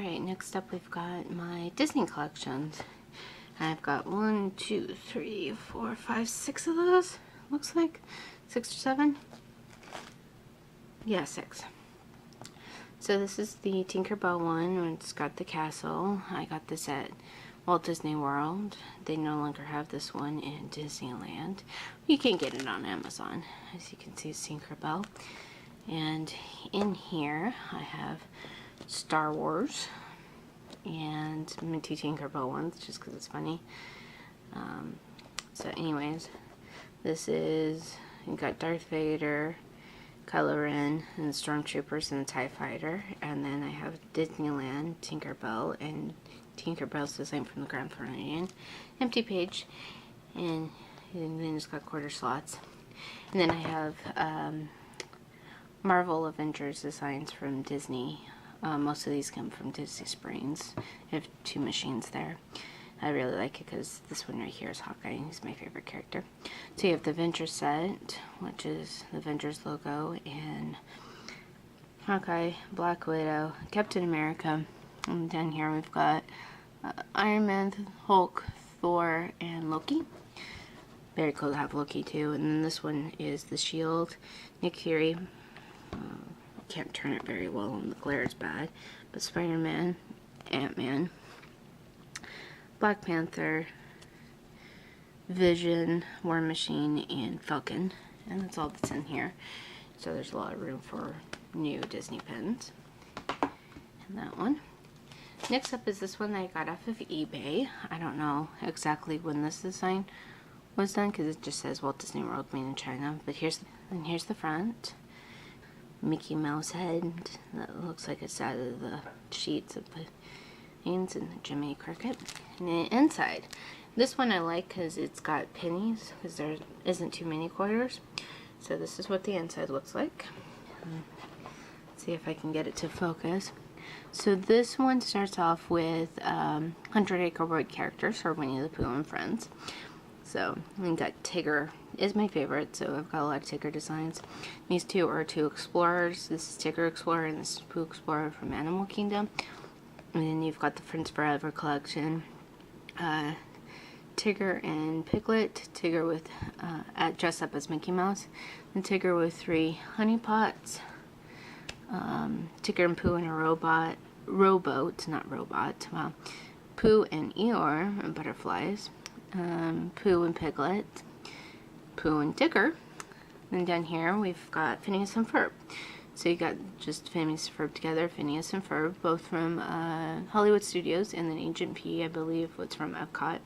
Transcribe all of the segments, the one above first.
Alright, next up we've got my Disney collections. I've got 1, 2, 3, 4, 5, 6 of those. Looks like 6 or 7. Yeah, 6. So this is the Tinkerbell one. It's got the castle. I got this at Walt Disney World. They no longer have this one in Disneyland. You can get it on Amazon. As you can see, it's Tinkerbell. And in here I have Star Wars and Minty Tinkerbell ones, just because it's funny. So anyways, this is, you got Darth Vader, Kylo Ren, and the Stormtroopers and the TIE Fighter. And then I have Disneyland, Tinkerbell, and Tinkerbell's design from the Grand Floridian. Empty page, and then it's got quarter slots. And then I have Marvel Avengers designs from Disney. Most of these come from Disney Springs. I have 2 machines there. I really like it because this one right here is Hawkeye. He's my favorite character. So you have the Avengers set, which is the Avengers logo, and Hawkeye, Black Widow, Captain America. And down here we've got Iron Man, Hulk, Thor, and Loki. Very cool to have Loki too. And then this one is the Shield, Nick Fury. Can't turn it very well and the glare is bad, but Spider-Man, Ant-Man, Black Panther, Vision, War Machine, and Falcon. And that's all that's in here. So there's a lot of room for new Disney pins. And that one. Next up is this one that I got off of eBay. I don't know exactly when this design was done because it just says Walt Disney World made in China. But here's the front. Mickey Mouse head that looks like it's out of the sheets of the paintings, and Jiminy Cricket. And the inside, this one I like because it's got pennies because there isn't too many quarters. So this is what the inside looks like. Let's see if I can get it to focus. So this one starts off with 100 Acre Wood characters for Winnie the Pooh and Friends. So we got Tigger is my favorite, so I've got a lot of Tigger designs. These two are 2 explorers. This is Tigger Explorer and this is Pooh Explorer from Animal Kingdom. And then you've got the Friends Forever collection. Tigger and Piglet. Tigger with dressed up as Mickey Mouse. And Tigger with 3 honey pots. Tigger and Pooh in a rowboat, not robot. Well, Pooh and Eeyore and butterflies. Pooh and Piglet, Pooh and Tigger. And down here we've got Phineas and Ferb. So you got just Phineas and Ferb together, Phineas and Ferb, both from Hollywood Studios, and then Agent P, I believe, was from Epcot.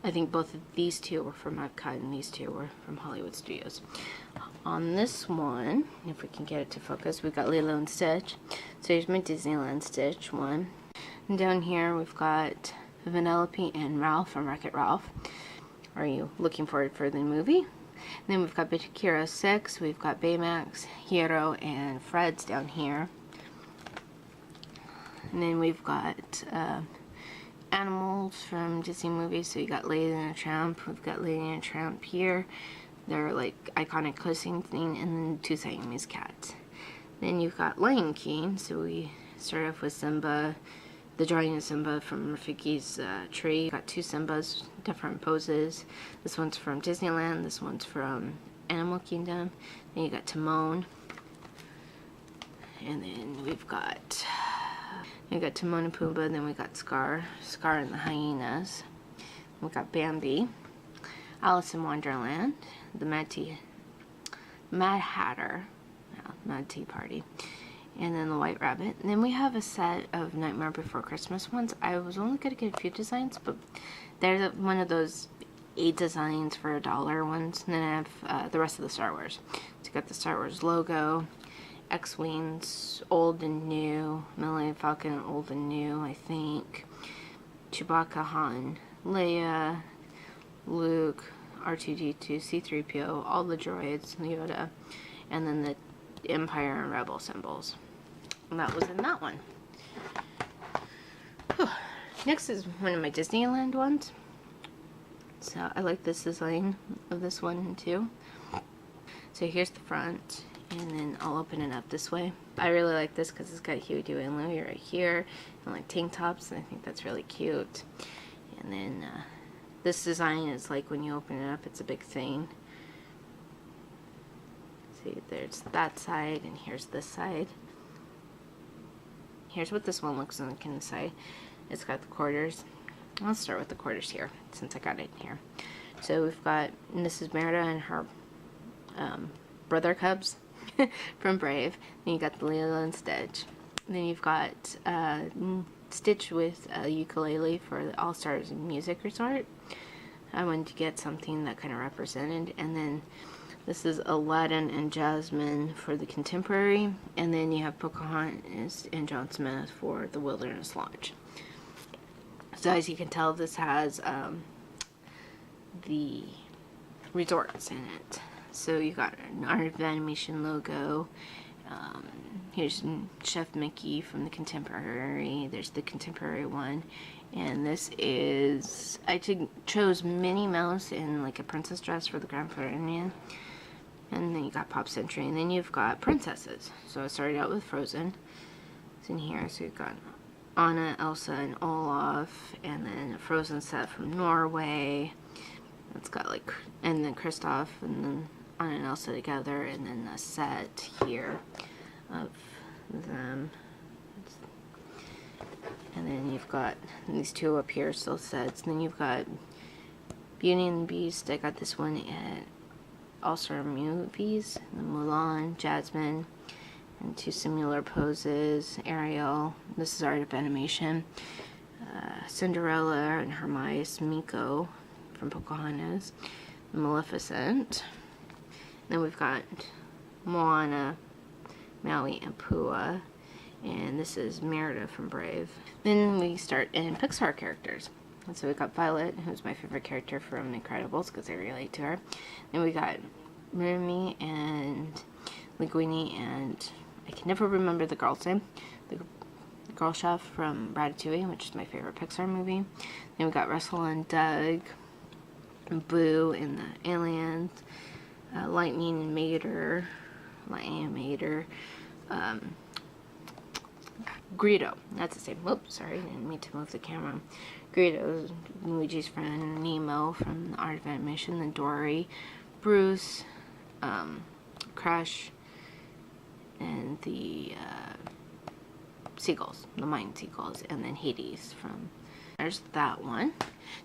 I think both of these 2 were from Epcot and these 2 were from Hollywood Studios. On this one, if we can get it to focus, we've got Lilo and Stitch. So here's my Disneyland Stitch one. And down here we've got Vanellope and Ralph from Wreck-It Ralph. Are you looking forward for the movie? And then we've got Big Hero 6, we've got Baymax, Hero, and Fred's down here. And then we've got animals from Disney movies. So you got Lady and the Tramp, we've got Lady and the Tramp here. They're like iconic kissing thing, and then 2 Siamese cats. Then you've got Lion King, so we start off with Simba. The drawing of Simba from Rafiki's tree. Got 2 Simbas, different poses. This one's from Disneyland, this one's from Animal Kingdom. Then you got Timon. And then we've got Timon and Pumbaa, then we got Scar and the Hyenas. We got Bambi, Alice in Wonderland, the Mad Hatter, Mad Tea Party, and then the White Rabbit. And then we have a set of Nightmare Before Christmas ones. I was only going to get a few designs, but they're one of those 8 designs for $1 ones. And then I have the rest of the Star Wars. So you got the Star Wars logo, X-Wings, old and new, Millennium Falcon, old and new, I think, Chewbacca, Han, Leia, Luke, R2-D2, C-3PO, all the droids, Yoda, and then the Empire and Rebel symbols. And that was in that one. Whew. Next is one of my Disneyland ones. So I like this design of this one too. So here's the front, and then I'll open it up this way. I really like this because it's got Huey, Dewey, and Louie right here, and like tank tops, and I think that's really cute. And then this design is like when you open it up, it's a big thing. See, there's that side, and here's this side. Here's what this one looks like inside. It's got the quarters. I'll start with the quarters here, since I got it in here. So we've got Mrs. Merida and her brother cubs from Brave. Then you got the Lilo and Stitch. Then you've got Stitch with a ukulele for the All Stars Music Resort. I wanted to get something that kind of represented. And then this is Aladdin and Jasmine for the Contemporary. And then you have Pocahontas and John Smith for the Wilderness Lodge. So as you can tell, this has the resorts in it. So you got an Art of Animation logo. Here's Chef Mickey from the Contemporary. There's the Contemporary one. And this is, I chose Minnie Mouse in like a princess dress for the Grand Floridian. And then you got Pop Century. And then you've got princesses. So I started out with Frozen. It's in here. So you've got Anna, Elsa, and Olaf. And then a Frozen set from Norway. It's got like, and then Kristoff, and then Anna and Elsa together, and then a set here of them. And then you've got these two up here, still sets. And then you've got Beauty and the Beast. I got this one at All-Star Movies. Mulan, Jasmine, and two similar poses. Ariel. This is Art of Animation. Cinderella and her mice. Miko from Pocahontas. Maleficent. Then we've got Moana, Maui, and Pua. And this is Merida from Brave. Then we start in Pixar characters. And so we got Violet, who's my favorite character from Incredibles because I relate to her. Then we got Remy and Linguini, and I can never remember the girl's name. The girl chef from Ratatouille, which is my favorite Pixar movie. Then we got Russell and Doug, and Boo and the Aliens, Lightning and Mater, Greedo, that's his name. Whoops, sorry, I didn't mean to move the camera. Greedo is Luigi's friend. Nemo from the Art of Animation. Then Dory, Bruce, Crush, and the seagulls, the mine seagulls, and then Hades from. There's that one.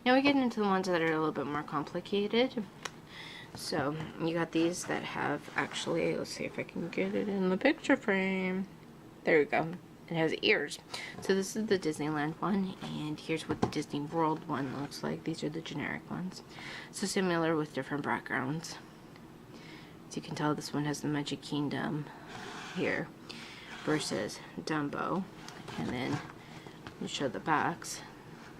Now we get into the ones that are a little bit more complicated. So you got these that have actually, let's see if I can get it in the picture frame. There we go. It has ears. So this is the Disneyland one, and here's what the Disney World one looks like. These are the generic ones. So similar with different backgrounds. As you can tell, this one has the Magic Kingdom here versus Dumbo. And then we show the backs.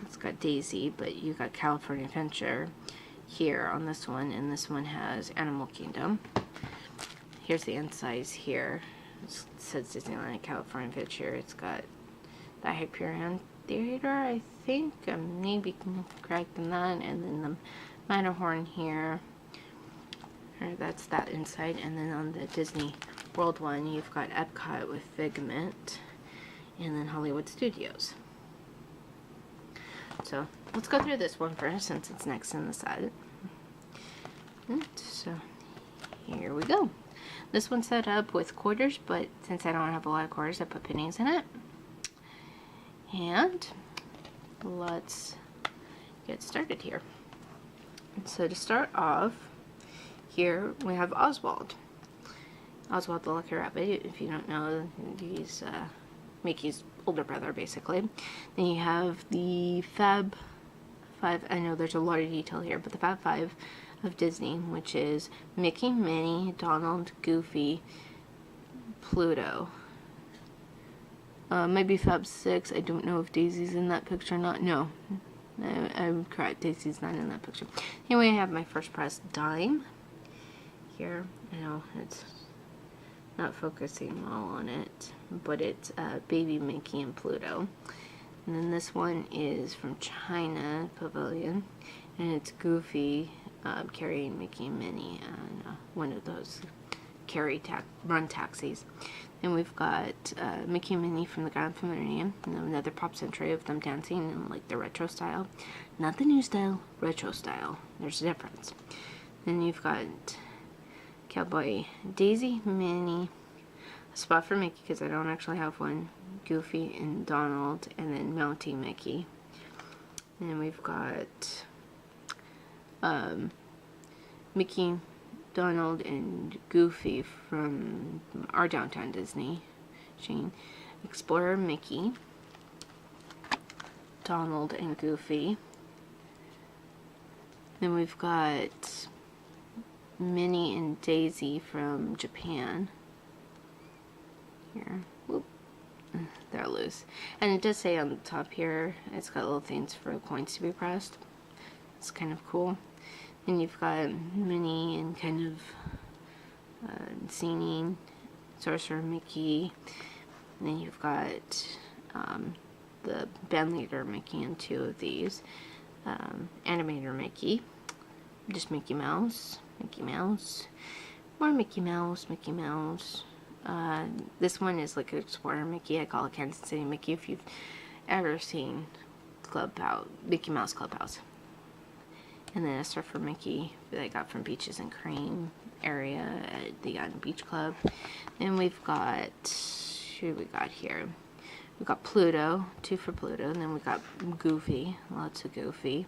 It's got Daisy, but you got California Adventure here on this one, and this one has Animal Kingdom. Here's the insides here. It says Disneyland California Adventure. It's got the Hyperion Theater, I think. I may be correct in that. And then the Matterhorn here. That's that inside. And then on the Disney World one, you've got Epcot with Figment. And then Hollywood Studios. So let's go through this one first, since it's next in the set. So here we go. This one's set up with quarters, but since I don't have a lot of quarters, I put pennies in it. And let's get started here. So to start off, here we have Oswald. Oswald the Lucky Rabbit, if you don't know, he's Mickey's older brother, basically. Then you have the Fab Five. I know there's a lot of detail here, but the Fab Five of Disney, which is Mickey, Minnie, Donald, Goofy, Pluto. Maybe Fab Six. I don't know if Daisy's in that picture or not. No, I'm correct. Daisy's not in that picture. Anyway, I have my first press dime here. I know it's not focusing well on it, but it's Baby Mickey and Pluto. And then this one is from China Pavilion, and it's Goofy carrying Mickey and Minnie on one of those run taxis. And we've got Mickey and Minnie from the Grand Floridian, another pop century of them dancing in like the retro style. Not the new style, retro style. There's a difference. Then you've got Cowboy Daisy, Minnie, a spot for Mickey because I don't actually have one, Goofy and Donald, and then Mountie Mickey. And then we've got Mickey, Donald, and Goofy from our Downtown Disney chain. Explorer Mickey, Donald, and Goofy. Then we've got Minnie and Daisy from Japan. Here. Whoop. They're loose. And it does say on the top here, it's got little things for coins to be pressed. It's kind of cool. Then you've got Minnie and kind of singing, Sorcerer Mickey. And then you've got the band leader Mickey in two of these. Animator Mickey. Just Mickey Mouse. Mickey Mouse. More Mickey Mouse. Mickey Mouse. This one is like Explorer Mickey. I call it Kansas City Mickey if you've ever seen Mickey Mouse Clubhouse. And then a Surfer Mickey that I got from Beaches and Cream area at the Garden Beach Club. And we've got, who we got here? We've got Pluto, 2 for Pluto. And then we got Goofy, lots of Goofy.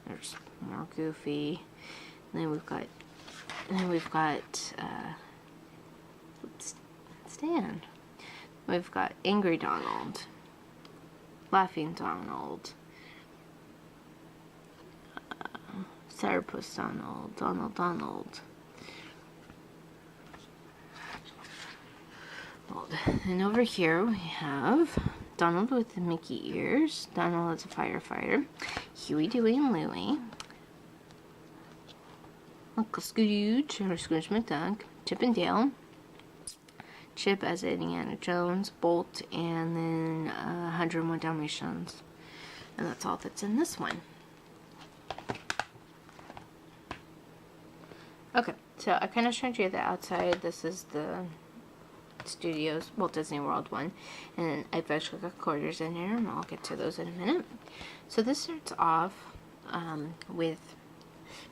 There's more Goofy. And then we've got Stan. We've got Angry Donald, Laughing Donald, Sourpuss Donald, Donald. And over here we have Donald with the Mickey ears. Donald is a firefighter. Huey, Dewey, and Louie. Uncle Scrooge, or Scrooge McDuck. Chip and Dale. Chip as Indiana Jones, Bolt, and then 101 Dalmatians. And that's all that's in this one. Okay, so I kind of showed you the outside. This is the Studios, Walt Disney World one. And I've actually got quarters in here, and I'll get to those in a minute. So this starts off with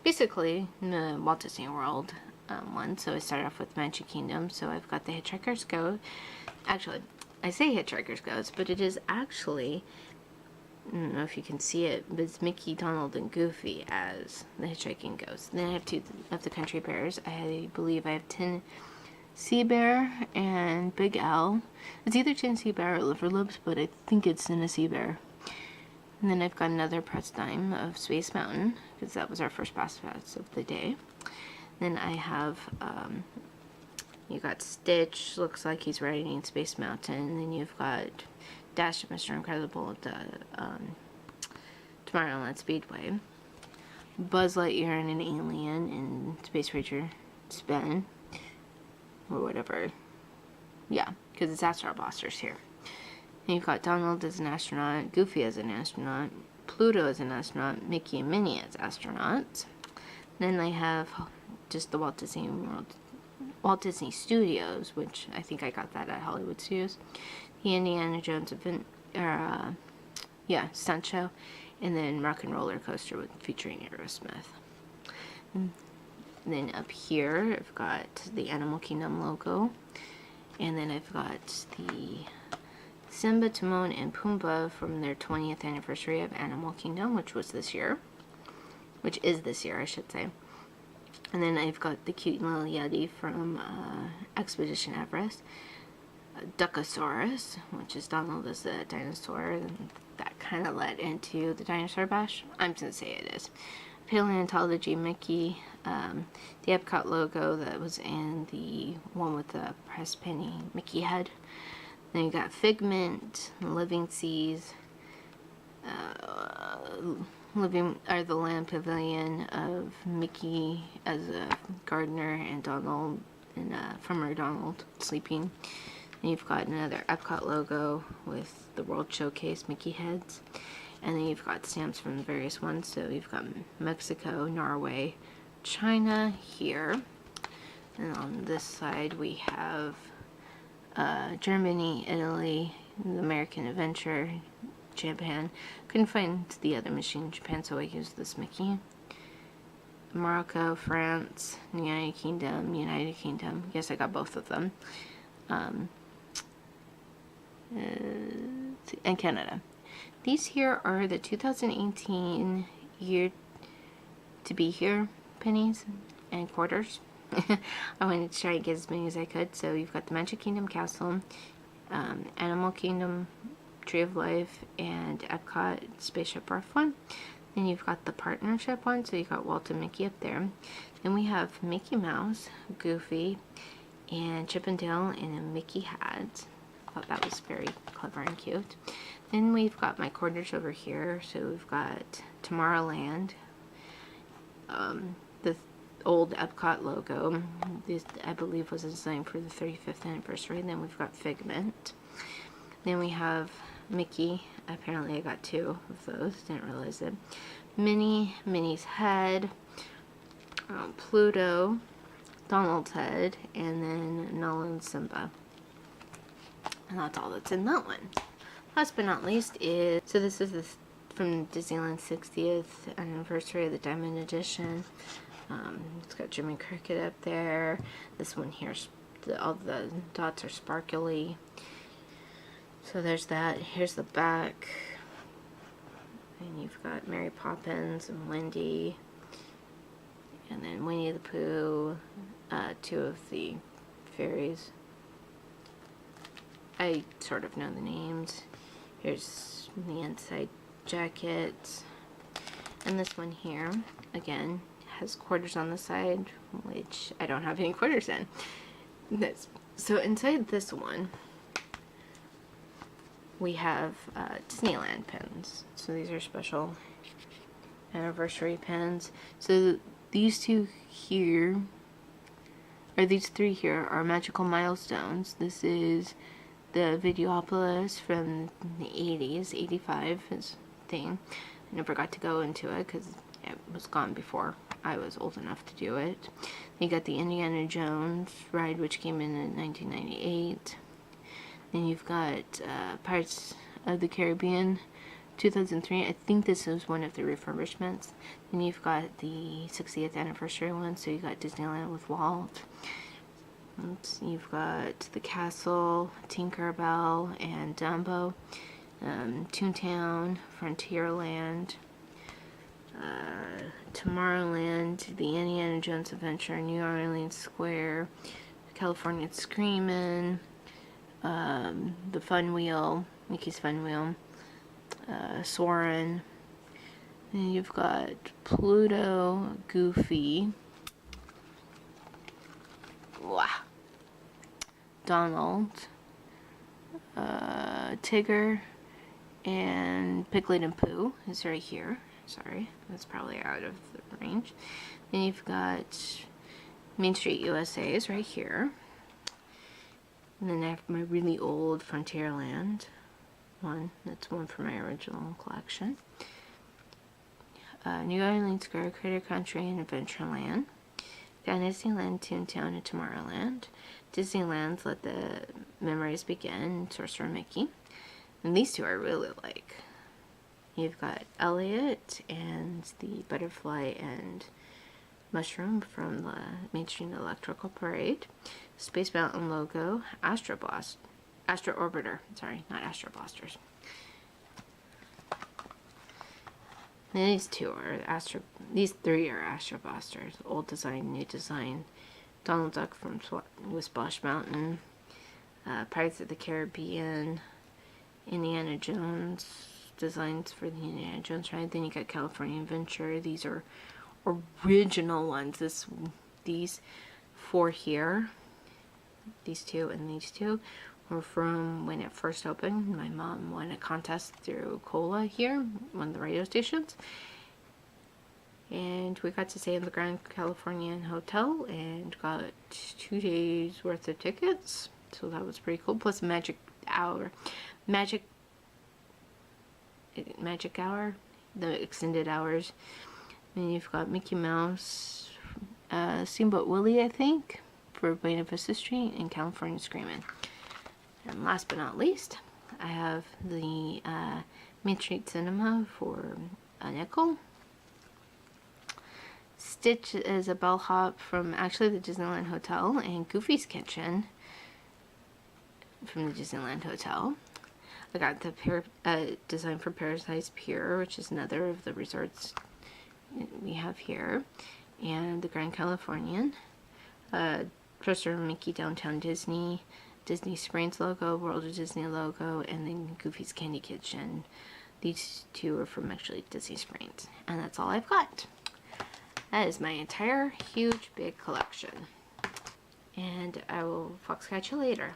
basically the Walt Disney World one. So I started off with Magic Kingdom. So I've got the Hitchhiker's Ghost. Actually, I say Hitchhiker's Ghost, but it is actually, I don't know if you can see it, but it's Mickey, Donald, and Goofy as the Hitchhiking Ghost. Then I have 2 of the Country Bears. I believe I have Tin Sea Bear and Big Al. It's either Tin Sea Bear or Liver Lips, but I think it's Tin Sea Bear. And then I've got another press dime of Space Mountain, because that was our first pass of the day. Then I have, you got Stitch, looks like he's riding Space Mountain. And then you've got Dash and Mr. Incredible at the Tomorrowland Speedway. Buzz Lightyear and an alien in Space Ranger Spin, or whatever. Yeah, because it's Astro Blasters here. And you've got Donald as an astronaut, Goofy as an astronaut, Pluto as an astronaut, Mickey and Minnie as astronauts. Then I have just the Walt Disney Studios, which I think I got that at Hollywood Studios. The Indiana Jones stunt show, and then Rock and Roller Coaster featuring Aerosmith. And then up here I've got the Animal Kingdom logo, and then I've got the Simba, Timon, and Pumbaa from their 20th anniversary of Animal Kingdom, which is this year, I should say. And then I've got the cute little Yeti from Expedition Everest, Duckosaurus, which is Donald as the dinosaur, and that kind of led into the Dinosaur Bash. I'm going to say it is. Paleontology Mickey, the Epcot logo that was in the one with the press penny Mickey head. Then you got Figment, Living Seas, the Land Pavilion of Mickey as a gardener and Donald and Farmer Donald sleeping. And you've got another Epcot logo with the World Showcase Mickey heads. And then you've got stamps from the various ones. So you've got Mexico, Norway, China here. And on this side we have Germany, Italy, the American Adventure, Japan. Couldn't find the other machine in Japan, so I used this Mickey. Morocco, France, United Kingdom. Yes, I got both of them. And Canada. These here are the 2018 year to be here pennies and quarters. I wanted to try and get as many as I could. So you've got the Magic Kingdom Castle, Animal Kingdom Tree of Life, and Epcot Spaceship Earth one. Then you've got the partnership one, so you got Walt and Mickey up there. Then we have Mickey Mouse, Goofy, and Chip and Dale in a Mickey hat. Thought that was very clever and cute. Then we've got my quarters over here. So we've got Tomorrowland, the old Epcot logo. This, I believe, was designed for the 35th anniversary. Then we've got Figment. Then we have Mickey. Apparently I got two of those. Didn't realize it. Minnie's head, Pluto, Donald's head, and then Nala and Simba. And that's all that's in that one. Last but not least is, so this is from Disneyland's 60th anniversary of the Diamond Edition. It's got Jimmy Cricket up there. This one here, all the dots are sparkly. So there's that. Here's the back. And you've got Mary Poppins and Wendy. And then Winnie the Pooh. Two of the fairies. I sort of know the names. Here's the inside jacket. And this one here, again, has quarters on the side, which I don't have any quarters in. So inside this one, we have Disneyland pins. So these are special anniversary pins. So these two here, or these three here, are magical milestones. This is the Videopolis from the 80s, 85 is thing. I never got to go into it because it was gone before I was old enough to do it. You got the Indiana Jones ride, which came in 1998. Then you've got Pirates of the Caribbean 2003. I think this is one of the refurbishments. Then you've got the 60th anniversary one, so you got Disneyland with Walt. You've got the Castle, Tinkerbell, and Dumbo, Toontown, Frontierland, Tomorrowland, the Indiana Jones Adventure, New Orleans Square, California Screamin', the Fun Wheel, Mickey's Fun Wheel, Soarin'. Then you've got Pluto, Goofy, Donald, Tigger, and Piglet and Pooh is right here. Sorry, that's probably out of the range. Then you've got Main Street USA is right here. And then I have my really old Frontierland one. That's one from my original collection. New Orleans Square, Critter Country, and Adventureland. Fantasyland, Toontown, and Tomorrowland. Disneyland's Let the Memories Begin, Sorcerer Mickey. And these two I really like. You've got Elliot and the Butterfly and Mushroom from the Main Street Electrical Parade. Space Mountain logo, Astro Orbiter. Sorry, not Astro Blasters. And these three are Astro Blasters. Old design, new design. Donald Duck from with Splash Mountain. Pirates of the Caribbean. Indiana Jones designs for the Indiana Jones ride. Then you got California Adventure. These are original ones. These four here, these two and these two, were from when it first opened. My mom won a contest through Cola here, one of the radio stations, and we got to stay in the Grand Californian Hotel and got 2 days worth of tickets, so that was pretty cool. Plus Magic Hour, the extended hours. And you've got Mickey Mouse Steamboat Willie, I think, for Buena Vista Street, and California Screamin'. And last but not least, I have the Main Street Cinema for a nickel. Stitch is a bellhop from actually the Disneyland Hotel, and Goofy's Kitchen from the Disneyland Hotel. I got the design for Paradise Pier, which is another of the resorts we have here, and the Grand Californian. Poster of Mickey Downtown Disney, Disney Springs logo, World of Disney logo, and then Goofy's Candy Kitchen. These two are from actually Disney Springs, and that's all I've got. That is my entire huge big collection, and I will fox catch you later.